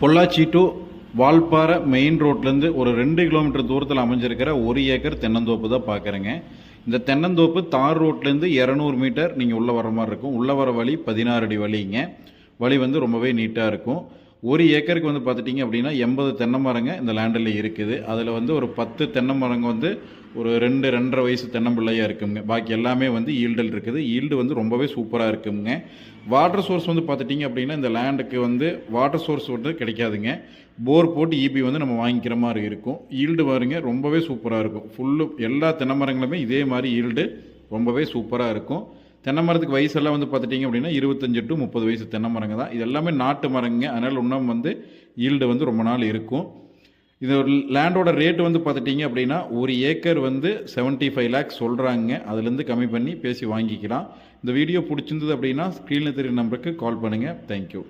Pollachi to Valparai main ரோட்லேருந்து ஒரு 2 kilometre தூரத்தில் அமைஞ்சிருக்கிற 1 ஏக்கர் தென்னந்தோப்பு தான் பார்க்குறேங்க. இந்த தென்னந்தோப்பு தார் ரோட்லேருந்து 200 மீட்டர் நீங்கள் உள்ளே வர மாதிரி இருக்கும். உள்ளே வர வழி 16 அடி வழிங்க. வழி வந்து ரொம்பவே நீட்டாக இருக்கும். 1 ஏக்கருக்கு வந்து பார்த்துட்டிங்க அப்படின்னா 80 தென்னை மரங்க இந்த லேண்டில் இருக்குது. அதில் வந்து ஒரு 10 தென்னை மரங்க வந்து ஒரு 2-2.5 வயசு தென்னம்பிள்ளையாக இருக்குங்க. பாக்கி எல்லாமே வந்து ஈல்டில் இருக்குது. ஈல்டு வந்து ரொம்பவே சூப்பராக இருக்குங்க. வாட்டர் சோர்ஸ் வந்து பார்த்துட்டிங்க அப்படின்னா இந்த லேண்டுக்கு வந்து வாட்டர் சோர்ஸ் வந்து கிடைக்காதுங்க. போர் போட்டு ஈபி வந்து நம்ம வாங்கிக்கிற மாதிரி இருக்கும். ஈல்டு பாருங்க ரொம்பவே சூப்பராக இருக்கும். ஃபுல்லு எல்லா தென்னை மரங்களுமே இதே மாதிரி ஈல்டு ரொம்பவே சூப்பராக இருக்கும். தென்னை மரத்துக்கு வயசெல்லாம் வந்து பார்த்துட்டிங்க அப்படின்னா 25 to 30 வயசு தென்னை மரங்க தான். இது எல்லாமே நாட்டு மரங்க. அதனால் இன்னும் வந்து ஈல்டு வந்து ரொம்ப நாள் இருக்கும். இது ஒரு லேண்டோட ரேட்டு வந்து பார்த்துட்டிங்க அப்படின்னா 1 ஏக்கர் வந்து 75 lakhs சொல்கிறாங்க. அதுலேருந்து கம்மி பண்ணி பேசி வாங்கிக்கலாம். இந்த வீடியோ பிடிச்சிருந்தது அப்படின்னா ஸ்க்ரீனில் தெரியுற நம்பருக்கு கால் பண்ணுங்கள். தேங்க்யூ.